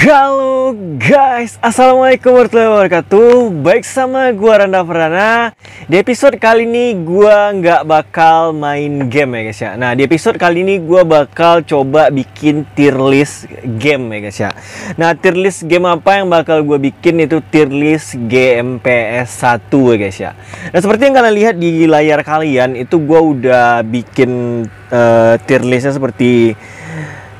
Halo guys, assalamualaikum warahmatullahi wabarakatuh. Baik, sama gua Randa Perdana. Di episode kali ini gua nggak bakal main game ya guys ya. Nah, di episode kali ini gua bakal coba bikin tier list game ya guys ya. Nah, tier list game apa yang bakal gua bikin itu tier list game PS1 ya guys ya. Nah, seperti yang kalian lihat di layar kalian itu gua udah bikin tier listnya seperti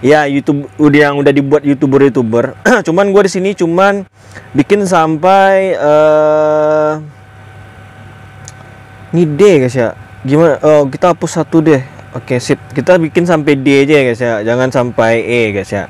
ya YouTube yang udah dibuat youtuber. Cuman gue di sini cuman bikin sampai ini D guys ya. Gimana? Oh, kita hapus satu deh. Oke, sip. Kita bikin sampai D aja ya guys ya. Jangan sampai E guys ya.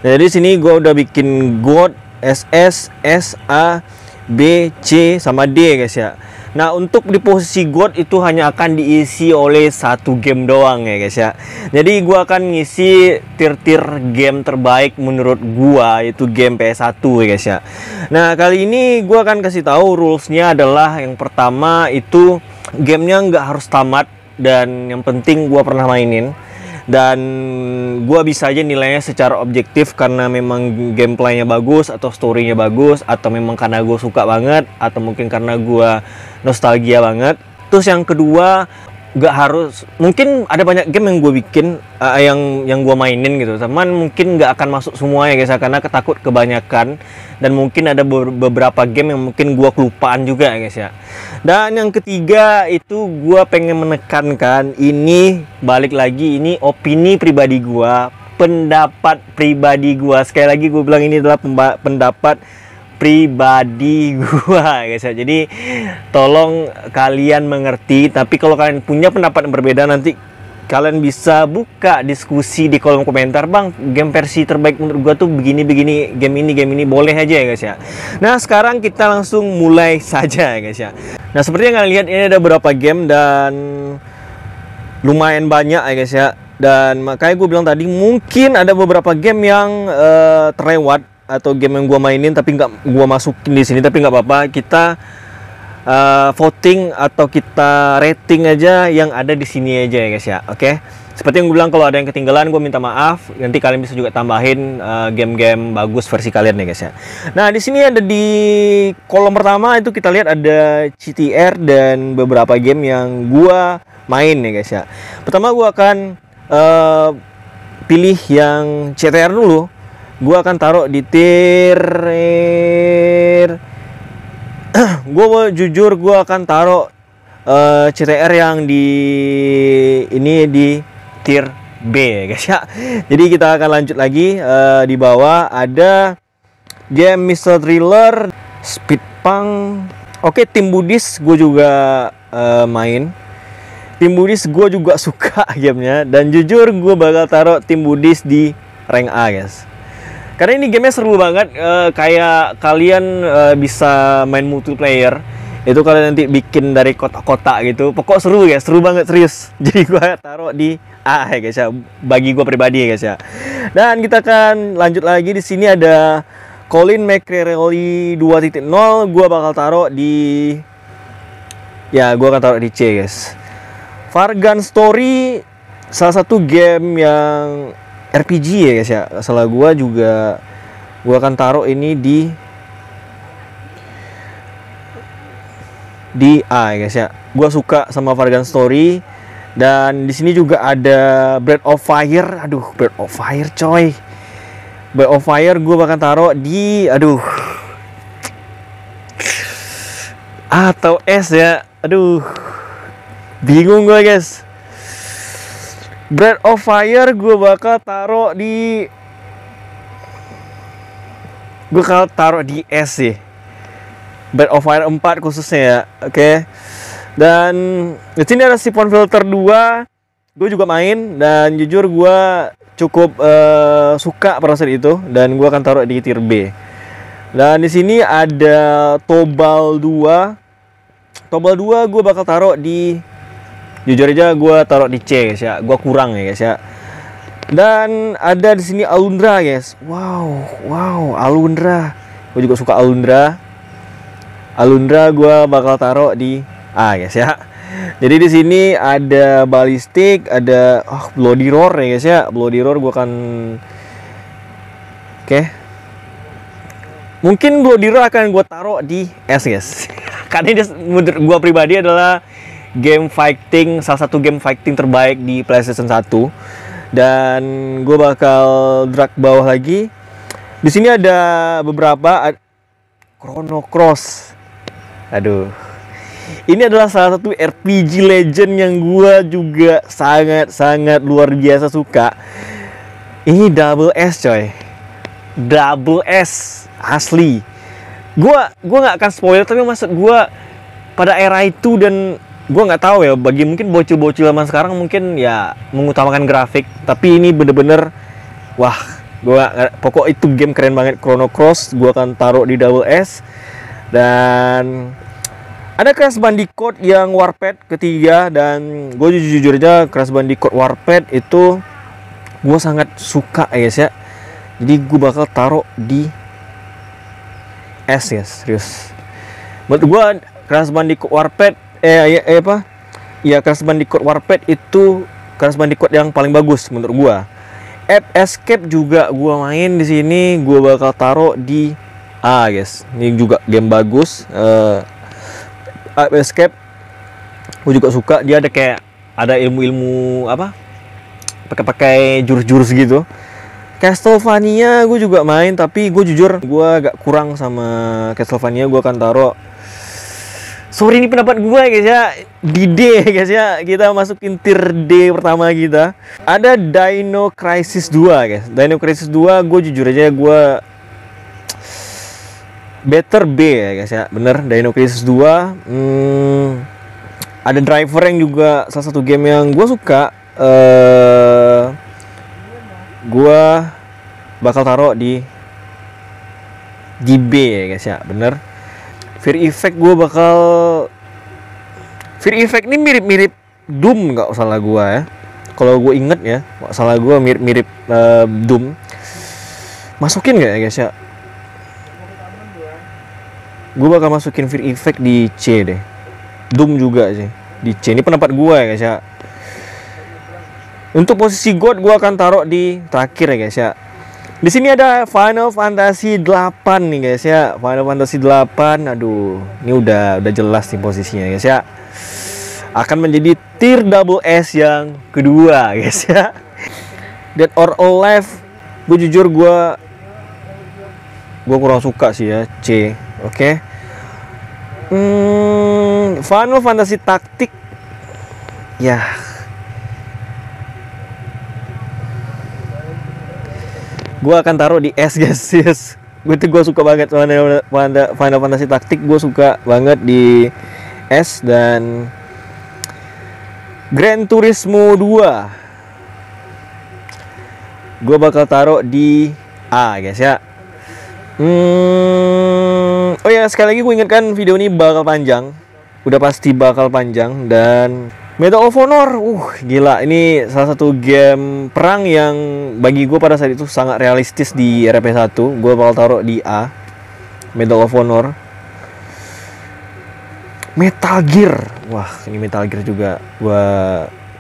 Nah, jadi sini gue udah bikin God, SS, S, A, B, C sama D guys ya. Nah, untuk di posisi God itu hanya akan diisi oleh satu game doang ya guys ya. Jadi gua akan ngisi tier-tier game terbaik menurut gua, itu game PS1 ya guys ya. Nah, kali ini gua akan kasih tahu rulesnya adalah yang pertama itu gamenya nggak harus tamat, dan yang penting gua pernah mainin. Dan gua bisa aja nilainya secara objektif karena memang gameplaynya bagus, atau storynya bagus, atau memang karena gue suka banget, atau mungkin karena gua nostalgia banget. Terus yang kedua, gak harus, mungkin ada banyak game yang gue bikin yang gue mainin gitu, teman mungkin gak akan masuk semuanya guys karena ketakut kebanyakan, dan mungkin ada beberapa game yang mungkin gue kelupaan juga guys ya. Dan yang ketiga itu gue pengen menekankan, ini balik lagi, ini opini pribadi gue, pendapat pribadi gue. Sekali lagi gue bilang ini adalah pendapat pribadi gua guys ya. Jadi tolong kalian mengerti, tapi kalau kalian punya pendapat yang berbeda, nanti kalian bisa buka diskusi di kolom komentar. Bang, game versi terbaik menurut gua tuh begini, game ini boleh aja ya guys ya. Nah, sekarang kita langsung mulai saja ya guys ya. Nah, seperti yang kalian lihat ini ada beberapa game dan lumayan banyak ya guys ya. Dan makanya gue bilang tadi mungkin ada beberapa game yang terlewat, atau game yang gua mainin tapi nggak gua masukin di sini, tapi nggak apa-apa, kita voting atau kita rating aja yang ada di sini aja ya guys ya. Oke, seperti yang gue bilang, kalau ada yang ketinggalan gue minta maaf, nanti kalian bisa juga tambahin game-game bagus versi kalian ya guys ya. Nah, di sini ada di kolom pertama itu kita lihat ada CTR dan beberapa game yang gua main ya guys ya. Pertama gua akan pilih yang CTR dulu. Gue akan taruh di tier gue jujur gue akan taruh CTR yang di ini di tier B ya guys ya. Jadi kita akan lanjut lagi. Di bawah ada game Mr. Thriller, Speedpunk. Oke, Tim Budis gue juga main. Tim Budis gue juga suka gamenya, dan jujur gue bakal taruh Tim Budis di rank A guys. Karena ini gamenya seru banget, kayak kalian bisa main multiplayer. Itu kalian nanti bikin dari kotak-kotak gitu. Pokok seru ya, seru banget serius. Jadi gua taruh di A ya guys ya, bagi gua pribadi ya guys ya. Dan kita akan lanjut lagi. Di sini ada Colin McRae 2.0. Gua bakal taruh di, ya gua akan taruh di C guys. Vargan Story, salah satu game yang RPG ya guys ya. Salah gua akan taruh ini di A ya guys ya. Gua suka sama Vargan Story. Dan di sini juga ada Breath of Fire. Aduh, Breath of Fire coy. Breath of Fire gua bakal taruh di A atau S ya. Aduh, bingung gua guys. Breath of Fire gue bakal taruh di S sih. Breath of Fire 4 khususnya ya. Oke. Dan di sini ada Siphon Filter 2. Gue juga main, dan jujur gue cukup suka pada saat itu, dan gue akan taruh di tier B. Dan di sini ada Tobal 2. Tobal 2 gue bakal taruh di, jujur aja gue taruh di C guys ya. Gue kurang ya guys ya. Dan ada di sini Alundra guys. Wow, Alundra. Gue juga suka Alundra. Alundra gue bakal taruh di A guys ya. Jadi di sini ada Ballistic, ada Bloody Roar ya guys ya. Bloody Roar gue akan, oke. Mungkin Bloodiro akan gue taruh di S guys. Karena dia menurut gue pribadi adalah game fighting, salah satu game fighting terbaik di PlayStation 1. Dan gue bakal drag bawah lagi. Di sini ada beberapa Chrono Cross. Aduh. Ini adalah salah satu RPG legend yang gue juga sangat luar biasa suka. Ini Double S coy. Double S asli. Gua nggak akan spoiler, tapi maksud gua pada era itu, dan gua nggak tahu ya, bagi mungkin bocil-bocil zaman sekarang mungkin ya mengutamakan grafik, tapi ini bener-bener wah, pokok itu game keren banget. Chrono Cross gua akan taruh di Double S. Dan ada Crash Bandicoot yang Warped ketiga, dan gue jujur aja Crash Bandicoot Warped itu gue sangat suka ya guys ya. Jadi gue bakal taruh di S ya, serius. Menurut gue Crash Bandicoot Warped Crash Bandicoot Warped itu Crash Bandicoot yang paling bagus menurut gue. Ape Escape juga gue main di sini, gue bakal taruh di A guys. Ini juga game bagus. Ape Escape gue juga suka, dia ada ilmu-ilmu apa, pakai jurus-jurus gitu. Castlevania gue juga main, tapi gue jujur gue agak kurang sama Castlevania. Gue akan taruh, sorry ini pendapat gue guys ya, di D guys ya. Kita masukin tier D pertama kita. Ada Dino Crisis 2 guys. Dino Crisis 2 gue jujur aja gue better B ya guys ya. Bener, Dino Crisis 2. Ada Driver yang juga salah satu game yang gue suka. Gua bakal taruh di B ya guys ya, bener. Fear Effect ini mirip-mirip Doom nggak salah gua ya. Kalau gue inget ya, nggak salah gua mirip-mirip Doom. Masukin nggak ya guys ya? Gue bakal masukin Fear Effect di C deh. Doom juga sih di C. Ini pendapat gua ya guys ya. Untuk posisi God gue akan taruh di terakhir ya guys ya. Di sini ada Final Fantasy 8 nih guys ya. Final Fantasy 8, aduh, ini udah jelas nih posisinya guys ya. Akan menjadi tier Double S yang kedua guys ya. Dead or Alive, gue jujur gue kurang suka sih ya, C. Oke. Final Fantasy Tactic, ya. Gue akan taruh di S guys, yes. Gue suka banget Final Fantasy Tactic, gue suka banget di S. Dan Gran Turismo 2 gue bakal taruh di A guys ya. Oh ya, sekali lagi gue ingatkan video ini bakal panjang, udah pasti bakal panjang. Dan Medal of Honor, gila, ini salah satu game perang yang bagi gue pada saat itu sangat realistis di RP1. Gue bakal taruh di A, Medal of Honor. Metal Gear, wah ini Metal Gear juga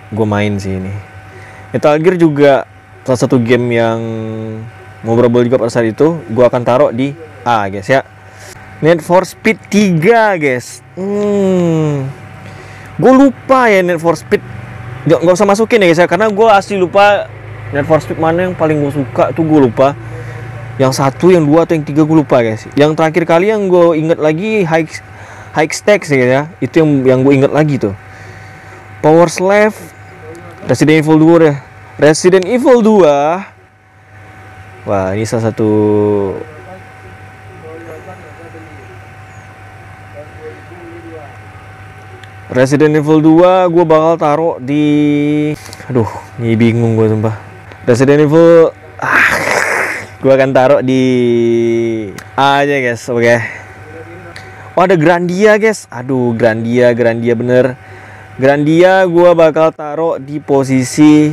gue main sih ini. Metal Gear juga salah satu game yang memorable juga pada saat itu. Gue akan taruh di A guys ya. Need for Speed 3 guys. Gue lupa ya Need for Speed, nggak usah masukin ya guys ya, karena gue asli lupa Need for Speed mana yang paling gue suka tuh, gue lupa. Yang 1, yang 2, atau yang 3 gue lupa guys. Yang terakhir kali yang gue inget lagi High Stakes ya, itu yang gue inget lagi tuh. Power Slave, Resident Evil 2 deh. Resident Evil 2, wah ini salah satu Resident Evil 2 gue bakal taruh di, aduh ini bingung gue sumpah. Resident Evil gue akan taruh di A aja guys. Oke. Oh ada Grandia guys. Aduh Grandia bener. Grandia gue bakal taruh di posisi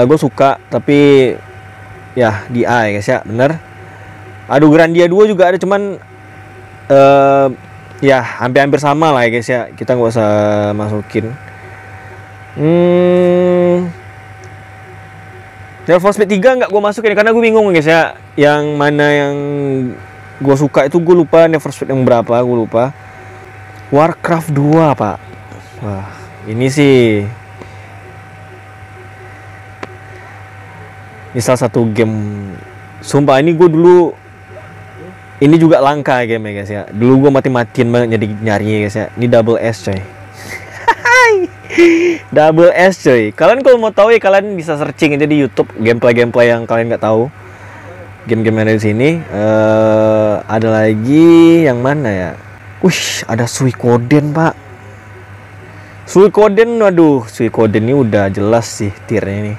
gue suka, tapi ya di A ya guys ya, bener. Aduh Grandia 2 juga ada, cuman ya hampir sama lah ya guys ya, kita nggak usah masukin. Need for Speed 3 nggak gue masukin karena gue bingung guys ya, yang mana yang gue suka itu, gue lupa Need for Speed yang berapa, gue lupa. Warcraft 2 pak. Wah ini sih, ini salah satu game, sumpah ini gue dulu, ini juga langka game ya guys ya. Dulu gue mati-matian banget jadi nyari ya guys ya. Ini Double S coy. Double S coy. Kalian kalau mau tahu ya kalian bisa searching aja di YouTube gameplay yang kalian nggak tahu. Game-game yang ada di sini. Ada lagi yang mana ya? Wih, ada Suikoden pak. Suikoden, waduh, Suikoden ini udah jelas sih tiernya ini.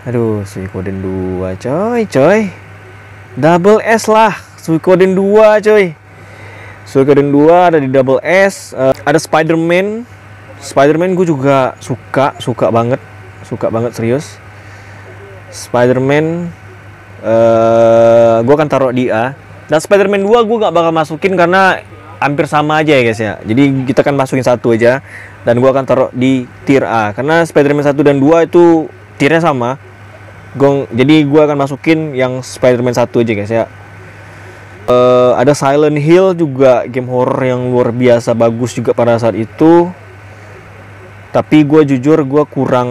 Aduh, Suikoden 2 coy. Double S lah, Suikoden 2 coy. Suikoden 2 ada di Double S. Ada Spider-Man. Spider-Man gue juga suka banget serius. Spider-Man gue akan taruh di A. Dan Spider-Man 2 gue gak bakal masukin karena hampir sama aja ya guys ya. Jadi kita kan masukin satu aja, dan gue akan taruh di tier A karena Spider-Man 1 dan 2 itu tiernya sama. Jadi gue akan masukin yang Spider-Man 1 aja guys ya. Ada Silent Hill juga, game horror yang luar biasa bagus juga pada saat itu. Tapi gue jujur gue kurang,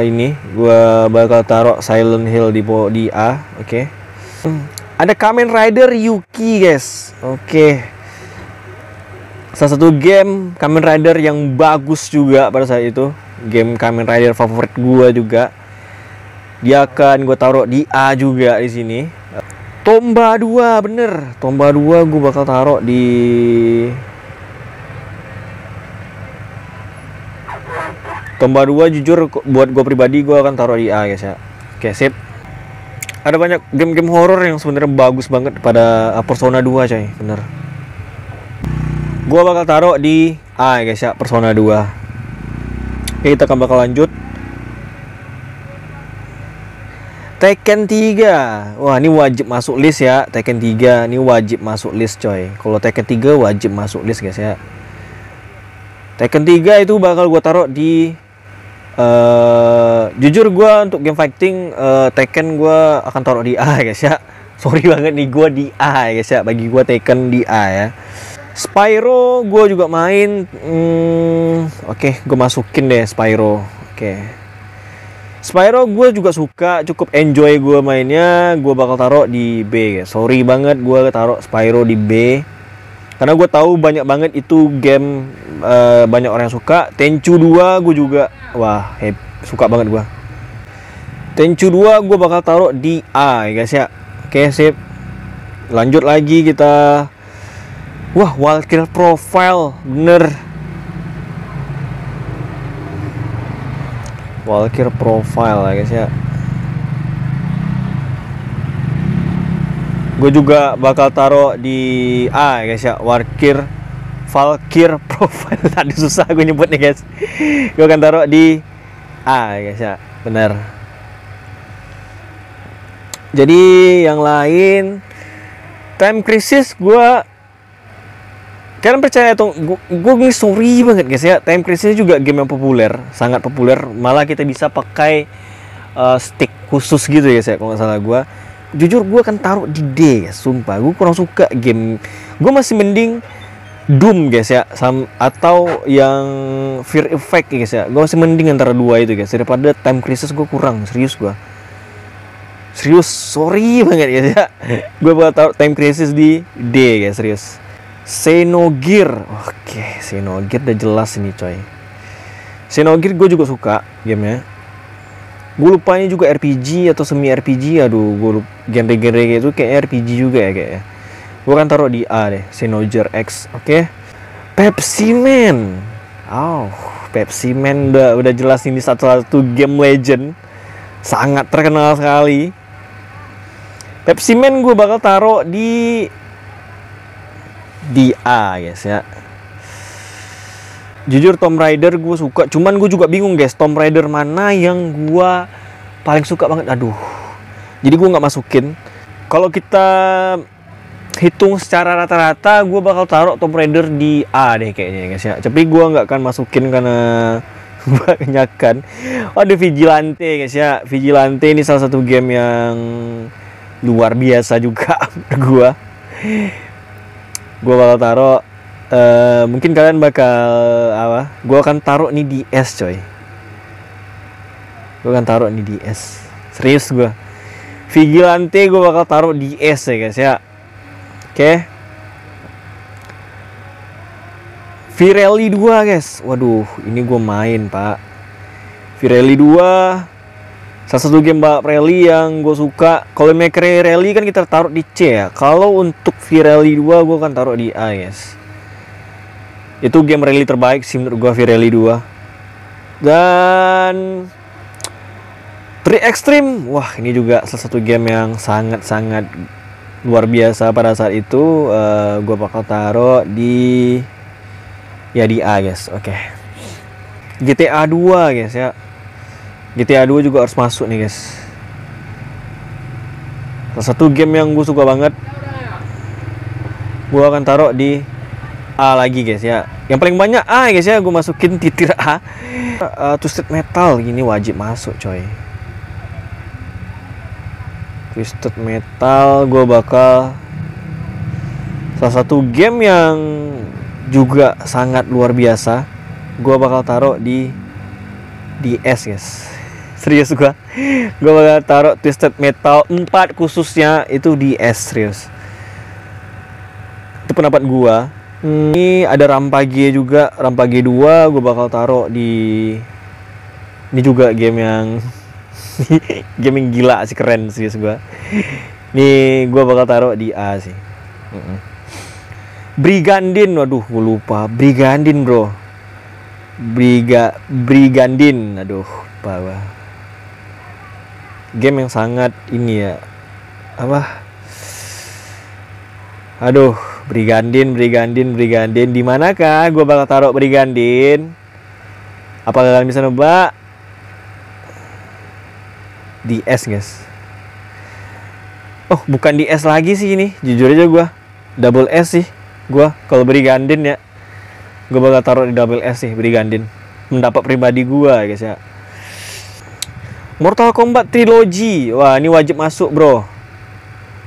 ini gue bakal taruh Silent Hill di A. Oke. Ada Kamen Rider Yuki guys. Oke. Salah satu game Kamen Rider yang bagus juga pada saat itu. Game Kamen Rider favorit gue juga. Dia akan gue taruh di A juga di sini. Tomba 2, bener. Tomba 2 gue bakal taruh di Tomba 2 jujur buat gue pribadi gue akan taruh di A guys ya. Oke, sip. Ada banyak game-game horror yang sebenarnya bagus banget pada Persona 2 coy, bener. Gue bakal taruh di A guys ya, Persona 2. Oke, kita akan bakal lanjut. Tekken 3. Wah, ini wajib masuk list ya. Tekken 3 ini wajib masuk list coy. Kalau Tekken 3 wajib masuk list guys ya. Tekken 3 itu bakal gue taruh di jujur gue untuk game fighting Tekken gue akan taruh di A guys ya. Sorry banget nih, gue di A guys ya. Bagi gue Tekken di A ya. Spyro gue juga main. Oke, gue masukin deh Spyro. Oke. Spyro gue juga suka, cukup enjoy gue mainnya. Gue bakal taruh di B guys. Sorry banget gue taruh Spyro di B karena gue tahu banyak banget itu game, banyak orang yang suka. Tenchu 2 gue juga, wah suka banget gue. Tenchu 2 gue bakal taruh di A ya guys ya. Oke, sip. Lanjut lagi kita. Wah, Valkyrie Profile, bener. Valkyrie Profile ya guys ya. Gue juga bakal taruh di A guys ya. Valkyrie Profile. Tadi susah gue nyebutnya guys. Gue akan taruh di A guys ya. Bener. Jadi yang lain, Time Crisis gue, kalian percaya tuh, gue sorry banget guys ya. Time Crisis juga game yang populer, sangat populer. Malah kita bisa pakai stick khusus gitu guys ya, kalau nggak salah gue. Jujur gue akan taruh di D guys, sumpah. Gue kurang suka game. Gue masih mending Doom guys ya, atau yang Fear Effect guys ya. Gue masih mending antara dua itu guys, daripada Time Crisis. Gue kurang, serius gue. Serius, sorry banget guys ya. Gue bakal taruh Time Crisis di D guys, serius. Xenogear. Oke, Xenogear udah jelas ini coy. Xenogear gue juga suka gamenya. Gue lupa ini juga RPG atau semi RPG. Aduh, gue lupa. Genre-genre kayak itu kayak RPG juga ya kayaknya. Gue akan taruh di A deh, Xenogear X. Oke. Pepsi Man. Oh, Pepsi Man udah jelas ini satu game legend. Sangat terkenal sekali. Pepsi Man gue bakal taruh di A guys ya. Jujur Tomb Raider gue suka, cuman gue juga bingung guys, Tomb Raider mana yang gue paling suka banget. Aduh, jadi gue nggak masukin. Kalau kita hitung secara rata-rata, gue bakal taruh Tomb Raider di A deh kayaknya guys ya. Tapi gue nggak akan masukin karena Kebanyakan. Ada Vigilante guys ya. Vigilante ini salah satu game yang luar biasa juga menurut gua bakal taruh mungkin kalian bakal apa? Gua akan taruh nih di S coy. Gua akan taruh nih di S. Serius gua. Vigilante gua bakal taruh di S ya guys ya. Oke. Virelli 2 guys. Waduh, ini gue main pak. Virelli 2 salah satu game balap rally yang gue suka. Kalau McRae Rally kan kita taruh di C ya. Kalau untuk Virelli 2 gue akan taruh di A guys. Itu game rally terbaik sih menurut gue, Virelli 2. Dan Tri Extreme, wah ini juga salah satu game yang sangat-sangat luar biasa pada saat itu. Gue bakal taruh di di A guys. Oke. GTA 2 guys ya. GTA 2 juga harus masuk nih guys. Salah satu game yang gue suka banget. Gue akan taruh di A lagi guys ya. Yang paling banyak A guys ya, gue masukin titik A. Twisted Metal ini wajib masuk coy. Twisted Metal gue bakal salah satu game yang juga sangat luar biasa. Gue bakal taruh di S guys. Serius gue bakal taruh Twisted Metal 4 khususnya itu di S, serius. Itu pendapat gue. Ini ada Rampage juga, Rampage 2 gue bakal taruh di. Ini juga game yang game yang gila sih, keren serius gue. Nih gue bakal taruh di A sih. Brigandin, waduh gue lupa. Brigandin bro. Brigandin, aduh lupa gua. Game yang sangat ini ya. Apa? Aduh, Brigandin. Di manakah gue bakal taruh Brigandin? Apakah kalian bisa nebak? Di S guys. Oh, bukan di S lagi sih ini. Jujur aja gue double S sih. Gua kalau Brigandin ya, gue bakal taruh di double S sih, Brigandin. Pendapat pribadi gua guys ya. Mortal Kombat Trilogy, wah ini wajib masuk bro.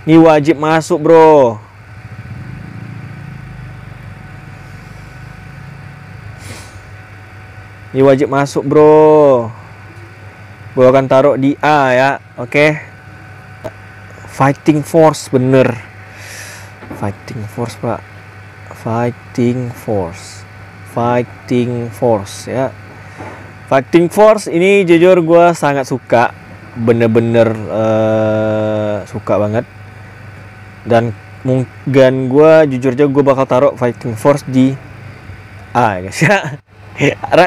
Ini wajib masuk bro. Ini wajib masuk bro. Gue akan taruh di A ya, oke. Fighting Force, bener. Fighting Force pak. Fighting Force ya. Fighting Force ini jujur gue sangat suka. Bener-bener suka banget. Dan mungkin gue jujur aja gue bakal taruh Fighting Force di A guys ya.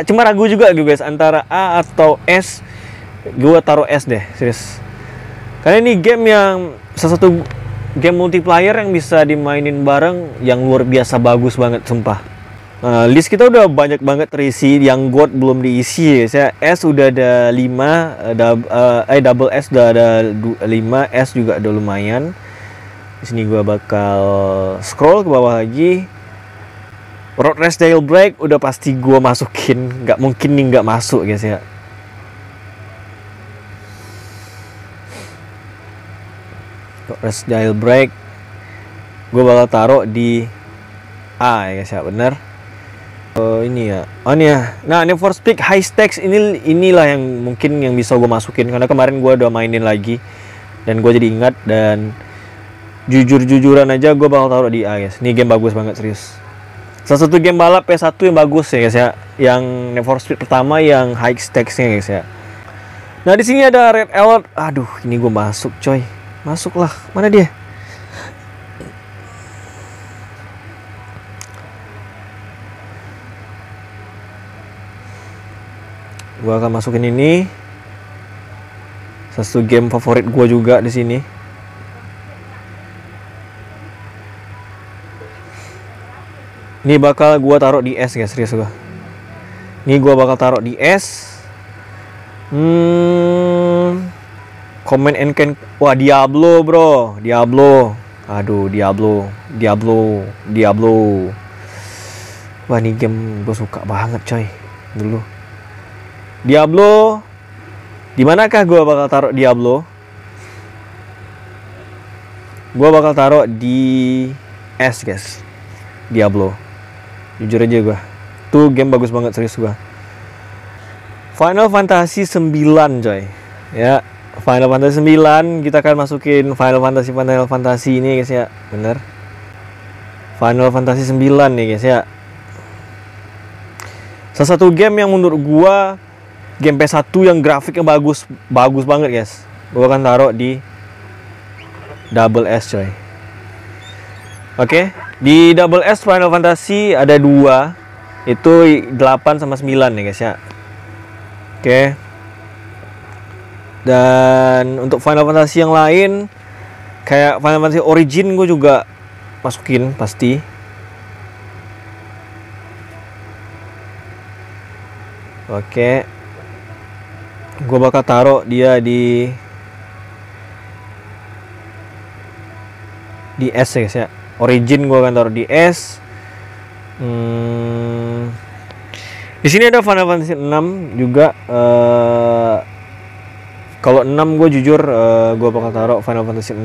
Cuma ragu juga guys antara A atau S. Gue taruh S deh, serius. Karena ini game yang salah satu game multiplayer yang bisa dimainin bareng yang luar biasa bagus banget sumpah. List kita udah banyak banget terisi, yang God belum diisi guys ya. S udah ada 5, double S udah ada 5, S juga udah lumayan. Di sini gua bakal scroll ke bawah lagi. Road Race Jailbreak udah pasti gua masukin, nggak mungkin nih nggak masuk guys ya. Race Jailbreak gue bakal taruh di A ya guys ya, bener. Ini ya, ini ya. Nah, Need for Speed High Stakes inilah yang mungkin yang bisa gue masukin karena kemarin gue udah mainin lagi dan gue jadi ingat, dan jujur-jujuran aja gue bakal taruh di A guys. Ini game bagus banget serius. Salah satu game balap PS1 yang bagus ya guys ya, yang Need for Speed pertama yang High Stakes-nya guys ya. Nah, di sini ada Red Alert. Aduh, ini gue masuk coy. Masuklah, mana dia? Gua akan masukin ini. Satu game favorit gua juga di sini. Ini bakal gua taruh di S guys, serius gua. Ini gua bakal taruh di S. Command and Conquer. Wah, Diablo bro, Diablo. Aduh, Diablo. Wah, ini game gue suka banget coy dulu. Diablo, di manakah gue bakal taruh Diablo? Gue bakal taruh di S guys. Diablo, jujur aja gue, tuh game bagus banget, serius gue. Final Fantasy 9 coy. Ya, Final Fantasy 9, kita akan masukin Final Fantasy ini guys ya. Bener, Final Fantasy 9 nih guys ya. Salah satu game yang menurut gua game PS1 yang grafiknya bagus banget guys. Gua akan taruh di Double S coy. Oke, di Double S Final Fantasy ada 2. Itu 8 sama 9 nih guys ya. Oke. Dan untuk Final Fantasy yang lain kayak Final Fantasy Origin gue juga masukin pasti. Oke. Gue bakal taruh dia di S ya guys ya. Origin gue akan taruh di S. Di sini ada Final Fantasy 6 juga. Kalau 6 gue jujur gue bakal taruh Final Fantasy 6.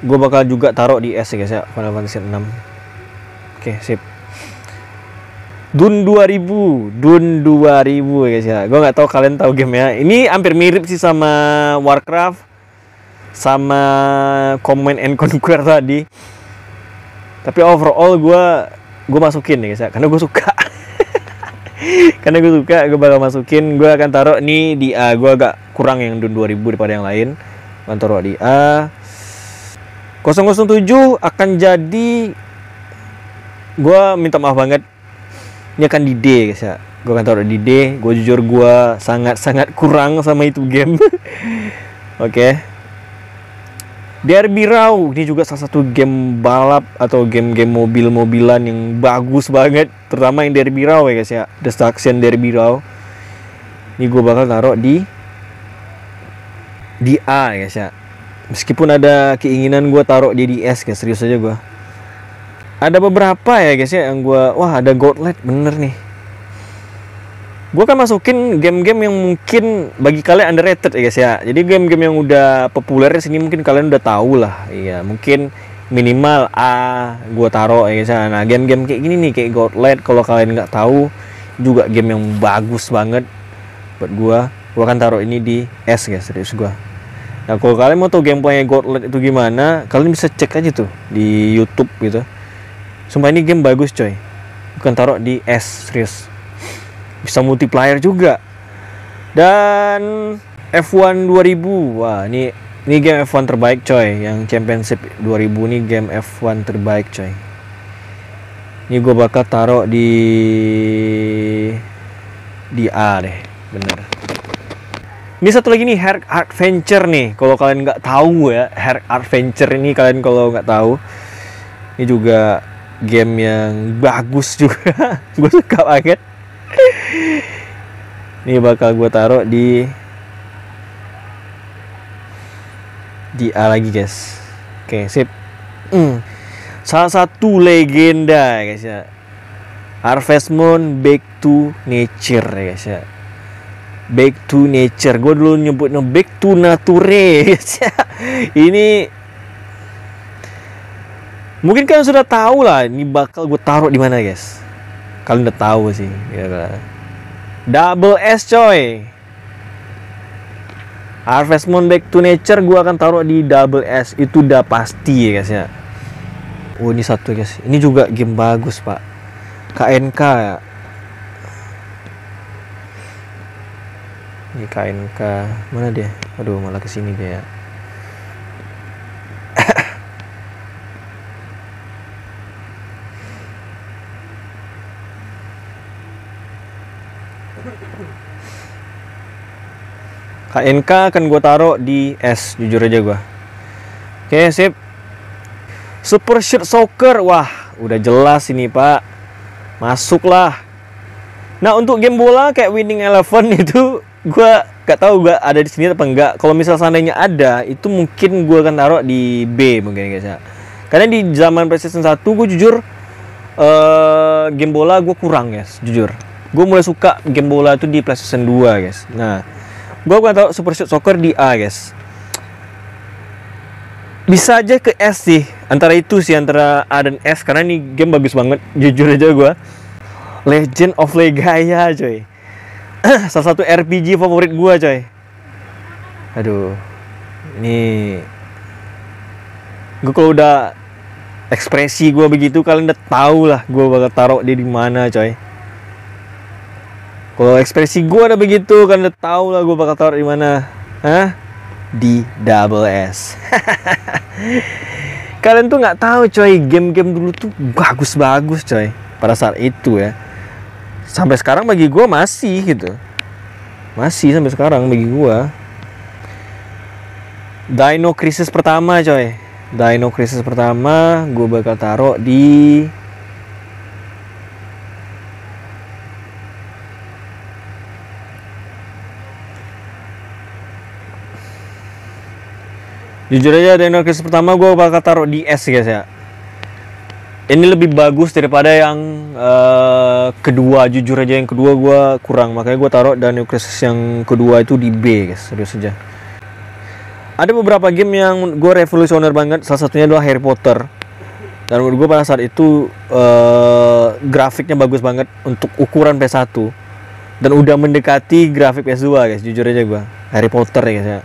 Gue bakal juga taruh di S ya guys ya, Final Fantasy 6. Oke, sip. Dun 2000 ya guys ya. Gue nggak tahu kalian tahu game ya. Ini hampir mirip sih sama Warcraft, sama Command and Conquer tadi. Tapi overall gue masukin ya guys ya, karena gue suka. Karena gue suka, gue bakal masukin. Gue akan taruh nih di A. Gue agak kurang yang Dun 2000 daripada yang lain. Gue taruh di A. 007 akan jadi, gue minta maaf banget, ini akan di D guys ya. Gue akan taruh di D. Gue jujur gue sangat kurang sama itu game. Oke. Derby Raw, ini juga salah satu game balap atau game-game mobil-mobilan yang bagus banget, terutama yang Derby Raw ya guys ya. Destruction Derby Raw. Ini gue bakal taruh di A guys ya. Meskipun ada keinginan gue taruh dia di S guys, serius aja gue. Ada beberapa ya guys ya yang gue, wah ada Gauntlet bener nih. Gue kan masukin game-game yang mungkin bagi kalian underrated ya guys ya. Jadi game-game yang udah populer di sini mungkin kalian udah tahu lah. Iya, mungkin minimal A gue taruh ya guys ya. Nah, game-game kayak gini nih kayak Gauntlet, kalau kalian nggak tahu juga game yang bagus banget buat gue akan taruh ini di S guys, serius gue. Nah, kalau kalian mau tahu gameplaynya Gauntlet itu gimana, kalian bisa cek aja tuh di YouTube gitu. Sumpah ini game bagus coy. Bukan taruh di S, serius. Bisa multiplayer juga. Dan F1 2000. Wah, ini game F1 terbaik coy. Yang Championship 2000 ini game F1 terbaik coy. Ini gue bakal taruh di A deh, bener. Ini satu lagi nih, Heart Adventure nih. Kalau kalian nggak tahu ya, Heart Adventure ini kalian kalau nggak tahu, ini juga game yang bagus juga. Gue suka banget. Ini bakal gue taruh di A lagi guys. Oke, sip. Salah satu legenda guys ya, Harvest Moon Back to Nature ya guys ya. Back to Nature, gue dulu nyebutnya Back to Nature guys ya. Ini mungkin kalian sudah tahu lah, ini bakal gue taruh di mana guys. Kalian udah tahu sih, ya kan? Double S coy. Harvest Moon Back to Nature gue akan taruh di Double S, itu udah pasti ya guys ya. Oh, ini satu guys, ini juga game bagus pak. KNK ya. Ini KNK mana dia? Aduh, malah kesini dia. KNK akan gue taruh di S, jujur aja gue. Oke, sip. Super Shoot Soccer, wah udah jelas ini pak, masuklah. Nah, untuk game bola kayak Winning Eleven itu gue Gak tahu gak ada di sini apa enggak. Kalau misal seandainya ada, itu mungkin gue akan taruh di B mungkin guys ya. Karena di zaman PlayStation 1 gue jujur game bola gue kurang guys, jujur. Gue mulai suka game bola itu di PlayStation 2 guys. Nah, gue akan taruh Super Shoot Soccer di A guys. Bisa aja ke S sih, antara itu sih, antara A dan S, karena ini game bagus banget, jujur aja gue. Legend of Legaia coy. Salah satu RPG favorit gue coy. Aduh, ini gue kalau udah ekspresi gue begitu kalian udah tahu lah gue bakal taruh dia di mana coy. Kalau ekspresi gue udah begitu kalian udah tahu lah gue bakal taruh di mana. Hah? Di double S. Kalian tuh nggak tahu coy, game-game dulu tuh bagus-bagus coy pada saat itu ya. Sampai sekarang bagi gue masih gitu, masih sampai sekarang bagi gue. Dino Crisis pertama coy, Dino Crisis pertama gue bakal taruh di jujur aja Dino Crisis pertama gue bakal taruh di S guys ya. Ini lebih bagus daripada yang kedua, jujur aja yang kedua gue kurang, makanya gue taruh Dino Crisis yang kedua itu di B guys, serius aja. Ada beberapa game yang gue revolusioner banget, salah satunya adalah Harry Potter. Dan menurut gue pada saat itu grafiknya bagus banget untuk ukuran PS1 dan udah mendekati grafik PS2 guys, jujur aja gue Harry Potter ya guys ya.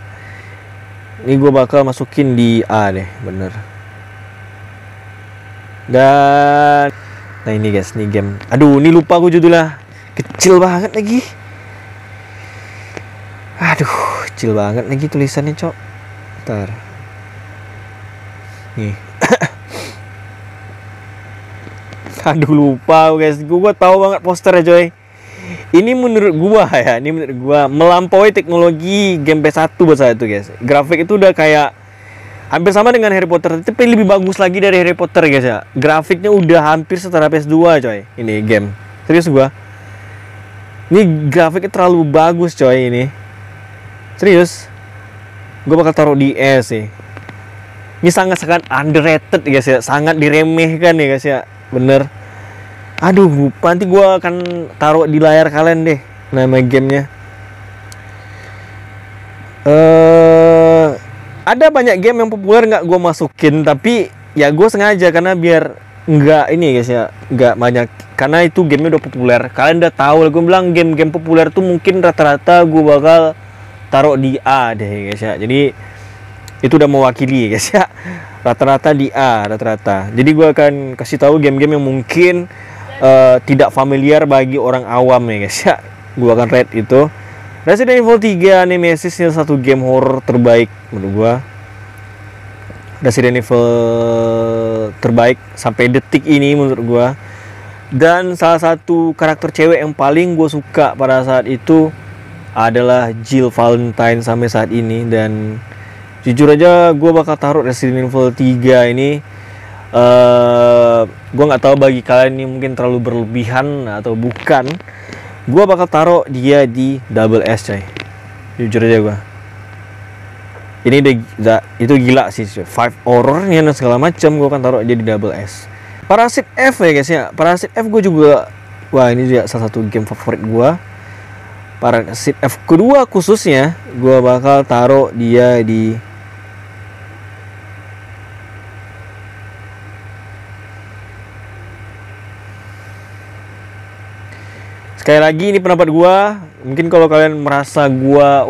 Ini gue bakal masukin di A deh, bener. Dan nah ini guys, ini game. Aduh, ini lupa gue judulnya. Kecil banget lagi. Aduh, kecil banget lagi tulisannya, cok. Ntar. Nih. Aduh, lupa guys. Gue tahu banget posternya, coy. Ini menurut gua ya, ini menurut gua melampaui teknologi game PS1 buat saya itu guys. Grafik itu udah kayak hampir sama dengan Harry Potter, tapi lebih bagus lagi dari Harry Potter guys ya. Grafiknya udah hampir setara PS2 coy. Ini game. Serius gua. Ini grafiknya terlalu bagus coy ini. Serius. Gua bakal taruh di S sih. Ini sangat-sangat underrated guys ya, sangat diremehkan ya guys ya. Bener. Aduh, lupa, nanti gue akan taruh di layar kalian deh nama gamenya. Ada banyak game yang populer nggak gue masukin, tapi ya gue sengaja karena biar nggak ini guys ya, nggak banyak, karena itu gamenya udah populer. Kalian udah tahu, gue bilang game-game populer tuh mungkin rata-rata gue bakal taruh di A deh guys ya. Jadi itu udah mewakili guys ya, rata-rata di A rata-rata. Jadi gue akan kasih tahu game-game yang mungkin tidak familiar bagi orang awam ya guys ya. Gua akan rate itu. Resident Evil 3 Nemesis ini satu game horror terbaik menurut gua. Resident Evil terbaik sampai detik ini menurut gua. Dan salah satu karakter cewek yang paling gua suka pada saat itu adalah Jill Valentine sampai saat ini. Dan jujur aja gua bakal taruh Resident Evil 3 ini. Gue nggak tahu bagi kalian ini mungkin terlalu berlebihan atau bukan. Gue bakal taruh dia di double S coy. Jujur aja gue. Ini itu gila sih. 5 horrornya dan segala macam gue akan taruh dia di double S. Parasit F ya guys ya. Parasit F gue juga. Wah, ini juga salah satu game favorit gue. Parasit F kedua khususnya gue bakal taruh dia di sekali lagi ini pendapat gua. Mungkin kalau kalian merasa gua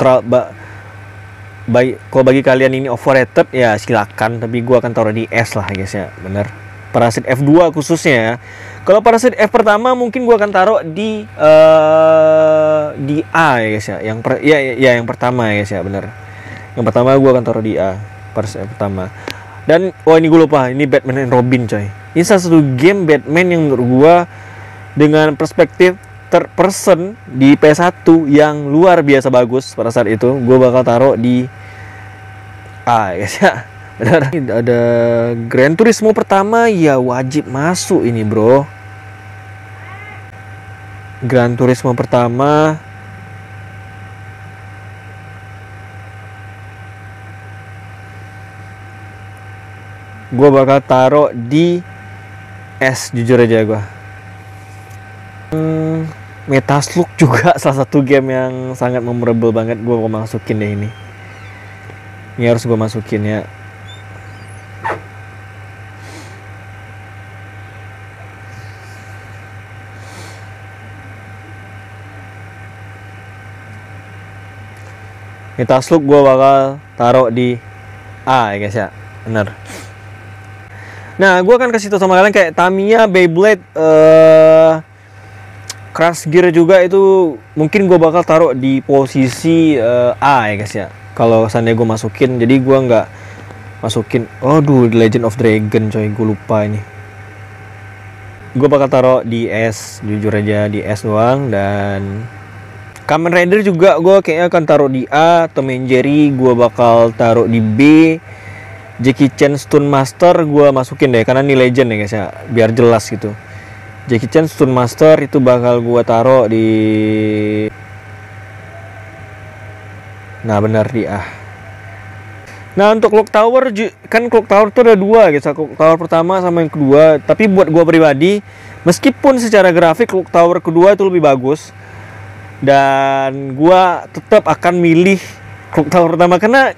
kalau bagi kalian ini overrated ya silakan, tapi gua akan taruh di S lah guys ya, bener. Parasit F2 khususnya ya. Kalau Parasit F pertama mungkin gua akan taruh di A ya guys ya. Yang pertama ya guys ya, bener. Yang pertama gua akan taruh di A, Parasit F pertama. Dan ini gua lupa, ini Batman and Robin coy. Ini salah satu game Batman yang menurut gua dengan perspektif third person di PS1 yang luar biasa bagus pada saat itu. Gue bakal taruh di A guys ya. Benar. Ada Gran Turismo pertama ya, wajib masuk ini bro. Gran Turismo pertama gue bakal taruh di S, jujur aja gue. Metaslug juga salah satu game yang sangat memorable banget. Gue mau masukin deh ini. Ini harus gue masukin ya. Metaslug gue bakal taruh di A ya guys ya. Bener. Nah, gue akan kasih tau sama kalian kayak Tamiya, Beyblade, Crash Gear juga itu mungkin gue bakal taruh di posisi A ya guys ya. Kalau seandainya gue masukin, jadi gue nggak masukin. Aduh, The Legend of Dragon coy, gue lupa ini. Gue bakal taruh di S, jujur aja di S doang. Dan Kamen Rider juga gue kayaknya akan taruh di A. Tom and Jerry gue bakal taruh di B. Jackie Chan Stone Master gue masukin deh, karena ini legend ya guys ya, biar jelas gitu. Jackie Chan Stone Master itu bakal gue taruh di, nah benar, di A. Nah untuk Clock Tower, kan Clock Tower tuh ada dua guys, Clock Tower pertama sama yang kedua. Tapi buat gue pribadi, meskipun secara grafik Clock Tower kedua itu lebih bagus, dan gue tetap akan milih Clock Tower pertama, karena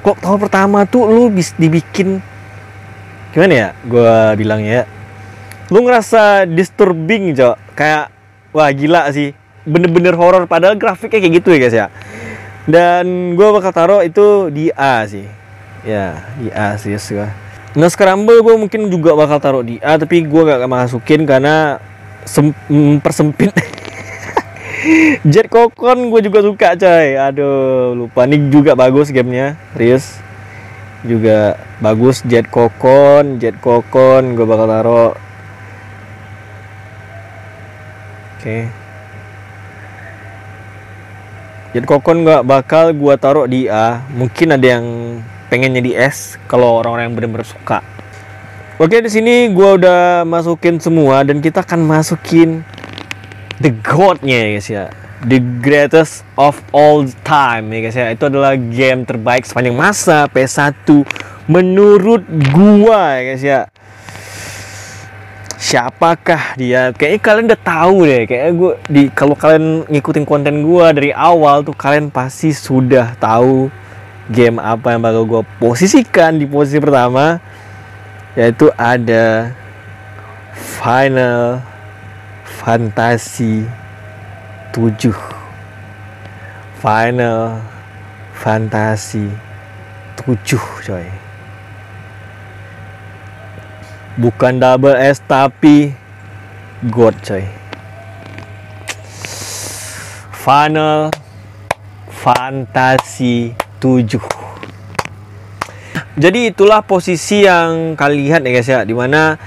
Clock Tower pertama tuh lu bisa dibikin gimana ya gue bilangnya ya, lu ngerasa disturbing cok, kayak wah gila sih, bener-bener horror padahal grafiknya kayak gitu ya guys ya. Dan gue bakal taruh itu di A sih ya, di A sih gue. Nah Scramble gue mungkin juga bakal taruh di A, tapi gue gak masukin karena mempersempit. Jet Kokon gue juga suka coy. Aduh lupa, nih juga bagus gamenya, serius juga bagus. Jet Kokon gue bakal taruh. Oke. Jet Kokon gak bakal gue taruh di A. Mungkin ada yang pengennya di S kalau orang-orang yang benar-benar suka. Oke, di sini gue udah masukin semua dan kita akan masukin the God-nya ya guys ya, the greatest of all time ya guys ya. Itu adalah game terbaik sepanjang masa PS1 menurut gua ya guys ya. Siapakah dia? Kayaknya kalian udah tahu deh. Kayaknya gua kalau kalian ngikutin konten gua dari awal tuh kalian pasti sudah tahu game apa yang bakal gua posisikan di posisi pertama, yaitu ada Final Fantasy 7. Final Fantasy 7 coy. Bukan double S tapi God coy. Final Fantasy 7. Jadi itulah posisi yang kalian lihat ya guys ya, dimana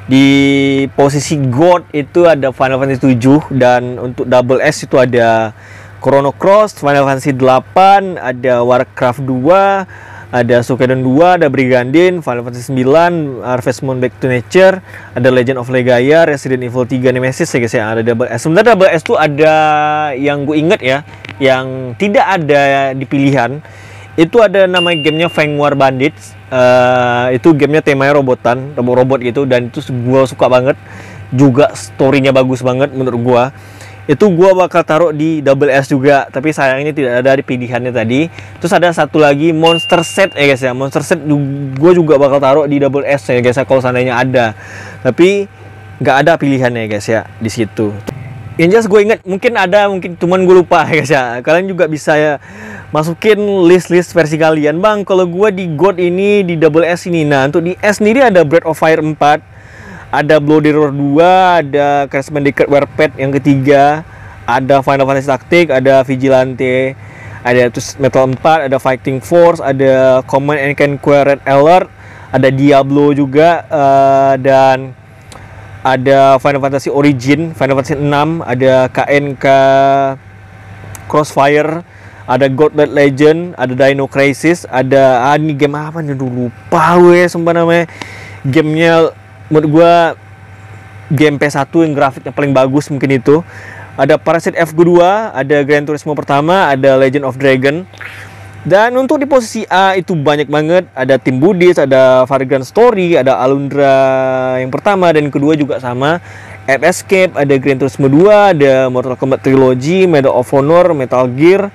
di posisi God itu ada Final Fantasy 7, dan untuk double S itu ada Chrono Cross, Final Fantasy 8, ada Warcraft 2, ada Suikoden 2, ada Brigandine, Final Fantasy 9, Harvest Moon Back to Nature, ada Legend of Legaia, Resident Evil 3 Nemesis ya guys ya, ada double S. Sebenarnya double S itu ada yang gue inget ya, yang tidak ada di pilihan. Itu ada nama gamenya Fang War Bandits. Itu gamenya temanya robotan, robot gitu, dan itu gue suka banget. Juga storynya bagus banget menurut gue. Itu gue bakal taruh di double S juga, tapi sayangnya tidak ada di pilihannya tadi. Terus ada satu lagi Monster Set ya guys ya. Monster Set gue juga bakal taruh di double S ya guys ya, kalau seandainya ada. Tapi nggak ada pilihannya ya guys ya di situ. Yang jelas gue inget, mungkin ada, mungkin cuman gue lupa ya guys ya. Kalian juga bisa ya masukin list-list versi kalian. Bang, kalau gue di God ini, di double S ini. Nah, untuk di S sendiri ada Breath of Fire 4, ada Bloody Roar 2, ada Crash Bandicoot Warpath yang ketiga, ada Final Fantasy Tactics, ada Vigilante, ada terus Metal 4, ada Fighting Force, ada Command and Conquer Red Alert, ada Diablo juga, dan ada Final Fantasy Origin, Final Fantasy 6, ada KNK Crossfire, ada Gauntlet Legend, ada Dino Crisis, ada ini game apa nih dulu, lupa gue sumpah namanya. Gamenya menurut gue game PS1 yang grafiknya paling bagus mungkin itu. Ada Parasite F2, ada Gran Turismo pertama, ada Legend of Dragon, Dan untuk di posisi A itu banyak banget, ada Team Buddhist, ada Vagrant Story, ada Alundra yang pertama dan kedua juga sama, Ape Escape, ada Gran Turismo 2, ada Mortal Kombat Trilogy, Medal of Honor, Metal Gear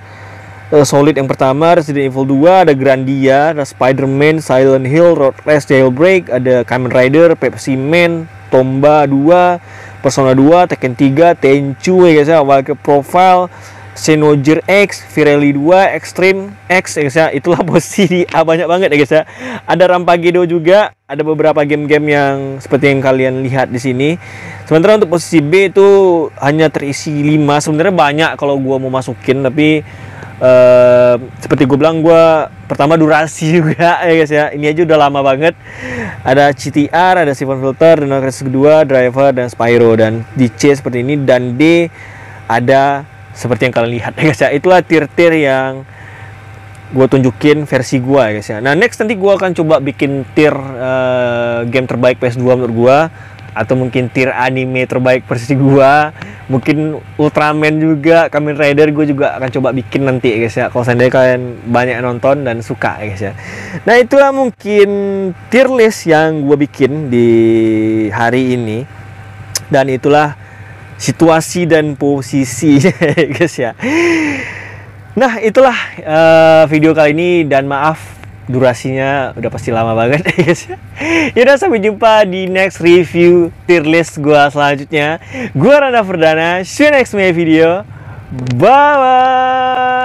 Solid yang pertama, Resident Evil 2, ada Grandia, ada Spider-Man, Silent Hill, Road Race Jailbreak, ada Kamen Rider, Pepsi Man, Tomba 2, Persona 2, Tekken 3, Tenchu ya guys ya, Valkyrie Profile, Xenogears X, Virelli 2, Extreme X ya guys ya. Itulah posisi di A banyak banget ya guys ya. Ada Rampageddon juga, ada beberapa game-game yang seperti yang kalian lihat di sini. Sementara untuk posisi B itu hanya terisi 5. Sebenarnya banyak kalau gua mau masukin, tapi seperti gue bilang, gue pertama durasi juga ya guys ya. Ini aja udah lama banget. Ada CTR, ada Siphon Filter, dan Crisis kedua, Driver, dan Spyro. Dan di C seperti ini, dan D ada seperti yang kalian lihat ya guys ya. Itulah tier-tier yang gue tunjukin versi gue ya guys ya. Nah next nanti gue akan coba bikin tier game terbaik PS2 menurut gue, atau mungkin tier anime terbaik versi gue, mungkin Ultraman juga, Kamen Rider gue juga akan coba bikin nanti ya guys ya, kalau seandainya kalian banyak nonton dan suka ya guys ya. Nah itulah mungkin tier list yang gue bikin di hari ini, dan itulah situasi dan posisi guys ya. Nah itulah video kali ini, dan maaf durasinya udah pasti lama banget guys. Yaudah, sampai jumpa di next review tier list gua selanjutnya. Gua Rana Ferdana, see you next my video. Bye bye.